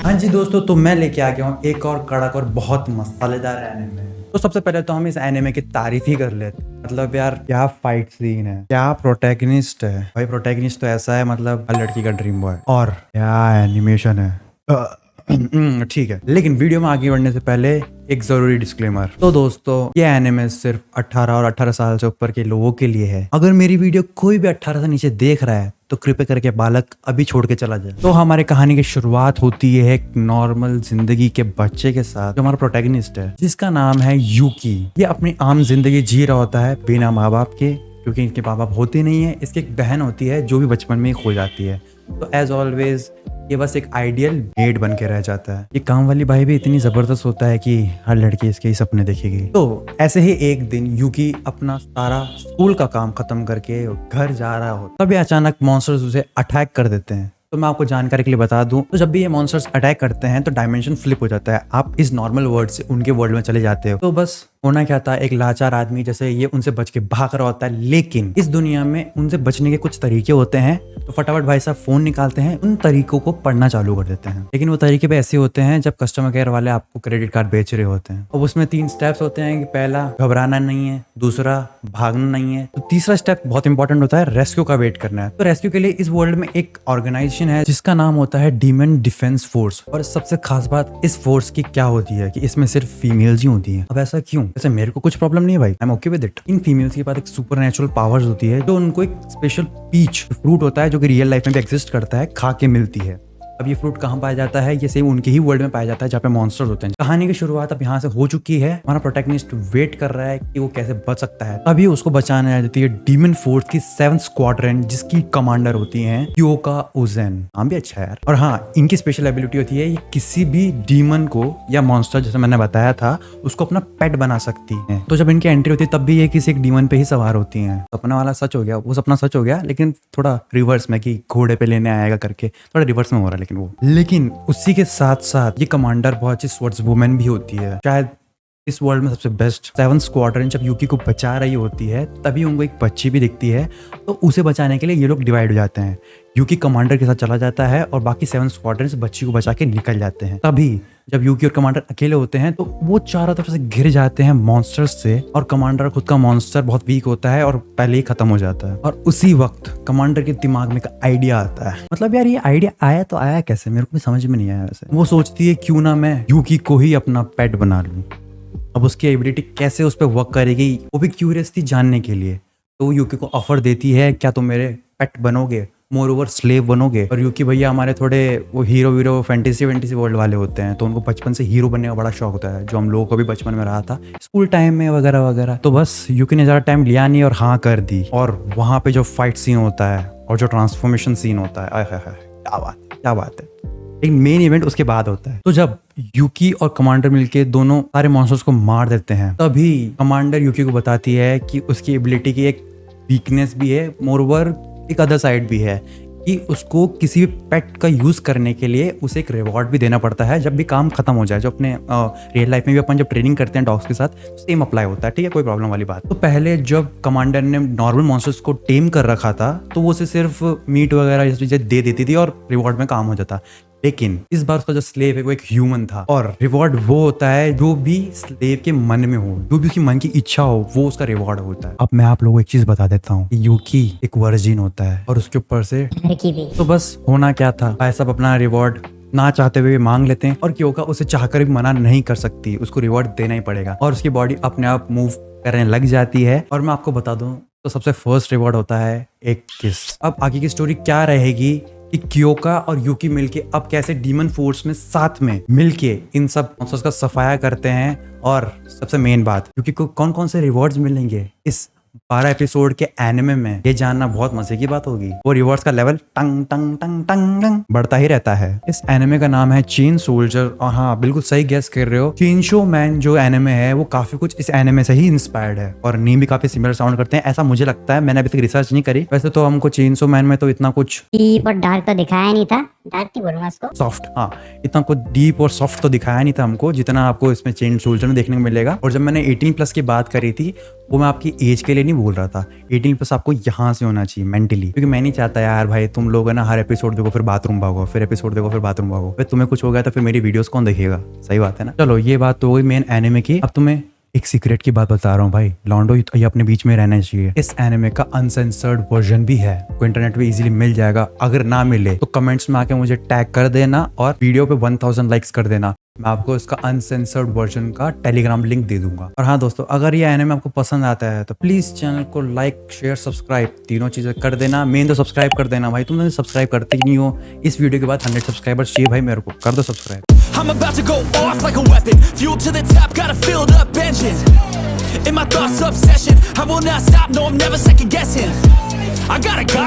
हाँ जी दोस्तों, तो मैं लेके आ गया हूँ एक और कड़क और बहुत मसालेदार एनिमे। तो सबसे पहले तो हम इस एनिमे की तारीफ ही कर लेते हैं। मतलब यार क्या फाइट सीन है, क्या प्रोटैगनिस्ट है भाई। प्रोटैगनिस्ट तो ऐसा है मतलब हर लड़की का ड्रीम बॉय। और क्या एनिमेशन है। ठीक है, लेकिन वीडियो में आगे बढ़ने से पहले एक जरूरी डिस्क्लेमर। तो दोस्तों, ये एनिमे सिर्फ 18 और 18 साल से ऊपर के लोगों के लिए है। अगर मेरी वीडियो कोई भी 18 से नीचे देख रहा है तो कृपया करके बालक अभी छोड़ के चला जाए। तो हमारी कहानी की शुरुआत होती है एक नॉर्मल जिंदगी के बच्चे के साथ, जो हमारा प्रोटैगनिस्ट है जिसका नाम है यूकी। ये अपनी आम जिंदगी जी रहा होता है बिना माँ बाप के, क्योंकि इनके माँ बाप होते नहीं है। इसकी एक बहन होती है जो भी बचपन में ही खो जाती है। तो एज ऑलवेज ये बस एक आइडियल मेड बन के रह जाता है। ये काम वाली भाई भी इतनी जबरदस्त होता है कि हर लड़की इसके ही सपने देखेगी। तो ऐसे ही एक दिन यूकी अपना सारा स्कूल का काम खत्म करके घर जा रहा हो, तभी अचानक मॉन्स्टर्स उसे अटैक कर देते हैं। तो मैं आपको जानकारी के लिए बता दूं, तो जब भी ये मॉन्स्टर्स अटैक करते हैं तो डायमेंशन फ्लिप हो जाता है। आप इस नॉर्मल वर्ल्ड से उनके वर्ल्ड में चले जाते हो। तो बस होना क्या था, एक लाचार आदमी जैसे ये उनसे बच के भाग रहा होता है, लेकिन इस दुनिया में उनसे बचने के कुछ तरीके होते हैं। तो फटाफट भाई साहब फोन निकालते हैं, उन तरीकों को पढ़ना चालू कर देते हैं। लेकिन वो तरीके भी ऐसे होते हैं जब कस्टमर केयर वाले आपको क्रेडिट कार्ड बेच रहे होते हैं। अब उसमें 3 स्टेप्स होते हैं कि पहला घबराना नहीं है, दूसरा भागना नहीं है, तो तीसरा स्टेप बहुत इंपॉर्टेंट होता है, रेस्क्यू का वेट करना है। तो रेस्क्यू के लिए इस वर्ल्ड में एक ऑर्गेनाइजेशन है जिसका नाम होता है डीमन डिफेंस फोर्स। और सबसे खास बात इस फोर्स की क्या होती है कि इसमें सिर्फ फीमेल्स ही होती है। अब ऐसा क्यों? वैसे मेरे को कुछ प्रॉब्लम नहीं है भाई, I am okay with it. In females के पास एक सुपरनेचुरल पावर्स होती है जो उनको एक स्पेशल पीच फ्रूट होता है जो कि रियल लाइफ में भी एग्जिस्ट करता है, खा के मिलती है। अब ये फ्रूट कहाँ पाया जाता है? ये सेम उनके ही वर्ल्ड में पाया जाता है जहाँ पे मॉन्स्टर्स होते हैं। कहानी की शुरुआत अब यहाँ से हो चुकी है। हमारा प्रोटैगनिस्ट वेट कर रहा है कि वो कैसे बच सकता है। अभी उसको बचाने आ जाती है डीमन फोर्स की 7th स्क्वाड्रन, जिसकी कमांडर होती है क्योका उजेन। नाम भी अच्छा है यार। और हाँ, इनकी स्पेशल एबिलिटी होती है ये किसी भी डीमन को या मॉन्स्टर, जैसे मैंने बताया था, उसको अपना पेट बना सकती है। तो जब इनकी एंट्री होती है तब भी ये किसी एक डीमन पे ही सवार होती है। सपना वाला सच हो गया, वो सपना सच हो गया, लेकिन थोड़ा रिवर्स में कि घोड़े पे लेने आएगा करके, थोड़ा रिवर्स में हो रहा है। लेकिन उसी के साथ साथ ये कमांडर बहुत अच्छी स्वॉर्ड्सवुमन भी होती है। शायद इस वर्ल्ड में सबसे बेस्ट। 7th स्क्वाड्रन जब यूकी को बचा रही होती है तभी उनको एक बच्ची भी दिखती है। तो उसे बचाने के लिए ये लोग डिवाइड हो जाते हैं। यूकी कमांडर के साथ चला जाता है और बाकी 7th स्क्वाड्रन से बच्ची को बचा के निकल जाते हैं। तभी जब यूकी और कमांडर अकेले होते हैं तो वो चारों तरफ से घिर जाते हैं मॉन्स्टर्स से, और कमांडर खुद का मॉन्स्टर बहुत वीक होता है और पहले ही खत्म हो जाता है। और उसी वक्त कमांडर के दिमाग में एक आइडिया आता है। मतलब यार ये आइडिया आया तो आया कैसे, मेरे को भी समझ में नहीं आया। वैसे वो सोचती है क्यों ना मैं यूकी को ही अपना पेट बना लूं। अब उसकी एबिलिटी कैसे उस पर वर्क करेगी वो भी क्यूरियस थी जानने के लिए। तो यूकी को ऑफर देती है, क्या तुम मेरे पेट बनोगे, मोर ओवर स्लेव बनोगे। और यूकी भैया हमारे थोड़े वो हीरो वीरो फैंटेसी वर्ल्ड वाले होते हैं, तो उनको बचपन से हीरो बनने का बड़ा शौक होता है, जो हम लोगों को भी बचपन में रहा था स्कूल टाइम में वगैरह वगैरह। तो बस यूकी ने ज़्यादा टाइम लिया नहीं और हाँ कर दी। और वहाँ पे जो फाइट सीन होता है और जो ट्रांसफॉर्मेशन सीन होता है, आय हाय हाय, क्या बात है। एक मेन इवेंट उसके बाद होता है। तो जब यूकी और कमांडर मिलके दोनों सारे मॉन्स्टर्स को मार देते हैं, तभी कमांडर यूकी को बताती है कि उसकी एबिलिटी की एक वीकनेस भी है, मोरओवर एक अदर साइड भी है, कि उसको किसी भी पेट का यूज करने के लिए उसे एक रिवॉर्ड भी देना पड़ता है जब भी काम खत्म हो जाए। जो अपने रियल लाइफ में भी अपन जब ट्रेनिंग करते हैं डॉग्स के साथ, सेम अप्लाई होता है। ठीक है, कोई प्रॉब्लम वाली बात। तो पहले जब कमांडर ने नॉर्मल मॉन्स्टर्स को टेम कर रखा था तो वो उसे सिर्फ मीट वगैरह जैसी चीजें दे देती थी और रिवॉर्ड में काम हो जाता। लेकिन इस बार उसका जो स्लेव है वो एक ह्यूमन था, और रिवॉर्ड वो होता है जो भी स्लेव के मन में हो, जो भी उसकी मन की इच्छा हो, वो उसका रिवॉर्ड होता है। अब मैं आप लोगों को एक चीज बता देता हूँ, यूकी एक वर्जिन होता है और उसके ऊपर से लड़की भी। तो बस होना क्या था, भाई सब अपना रिवॉर्ड ना चाहते हुए मांग लेते हैं और क्योंकि उसे चाहकर भी मना नहीं कर सकती, उसको रिवॉर्ड देना ही पड़ेगा। और उसकी बॉडी अपने आप मूव करने लग जाती है। और मैं आपको बता दूं तो सबसे फर्स्ट रिवॉर्ड होता है एक किस। अब आगे की स्टोरी क्या रहेगी कि क्योका और यूकी मिलके अब कैसे डीमन फोर्स में साथ में मिलके इन सब मॉन्स्टर्स का सफाया करते हैं। और सबसे मेन बात, क्योंकि कौन कौन से रिवॉर्ड्स मिलेंगे इस 12 एपिसोड के एनिमे में, ये जानना बहुत मजे की बात होगी। वो रिवॉर्ड्स का लेवल टंग टंग टंग टंग टंग बढ़ता ही रहता है। इस एनिमे का नाम है चेन सोल्जर। और हाँ, बिल्कुल सही गेस कर रहे हो, चेनसो मैन जो एनिमे है वो काफी कुछ इस एनिमे से ही इंस्पायर्ड है और नेम भी काफी सिमिलर साउंड करते हैं, ऐसा मुझे लगता है। मैंने अभी तक रिसर्च नहीं करी, वैसे तो हमको चेनसो मैन में तो इतना कुछ डीप और डार्क तो दिखाया नहीं था, डार्क नहीं बोलूंगा इसको। सॉफ्ट, हाँ, इतना कुछ डीप और सॉफ्ट तो दिखाया नहीं था हमको जितना आपको इसमें चेन सोल्जर में देखने को मिलेगा। और जब मैंने 18+ की बात करी थी, वो मैं आपकी एज के लिए नहीं बोल रहा था। 18+ आपको यहाँ से होना चाहिए मेंटली, क्योंकि मैं नहीं चाहता यार भाई तुम लोग है ना हर एपिसोड देखो फिर बाथरूम भागो, फिर एपिसोड देखो फिर बाथरूम भागो, फिर तुम्हें कुछ हो गया तो फिर मेरी वीडियोस कौन देखेगा। सही बात है ना। चलो ये बात तो हो गई मेन एनिमे की। अब तुम्हें एक सीक्रेट की बात बता रहा हूँ भाई, लॉन्डो ये अपने बीच में रहना चाहिए। इस एनिमे का अनसेंसर्ड वर्जन भी है, को इंटरनेट पे इजीली मिल जाएगा। अगर ना मिले तो कमेंट्स में आके मुझे टैग कर देना और वीडियो पे 1000 लाइक्स कर देना। मैं आपको इसका अनसेंसर्ड वर्जन का टेलीग्राम लिंक दे दूंगा। और हाँ दोस्तों, अगर ये एनिमे आपको पसंद आता है तो प्लीज चैनल को लाइक शेयर सब्सक्राइब तीनों चीजें कर देना। मेन तो सब्सक्राइब कर देना भाई, तुम सब्सक्राइब करते ही नहीं हो। इस वीडियो के बाद 100 सब्सक्राइबर्स चाहिए भाई मेरे को, कर दो subscribe. I'm about to go off like a weapon. Fuel to the top, got a filled up engine. In my thoughts, obsession. I will not stop, no, I'm never second guessing. I got a God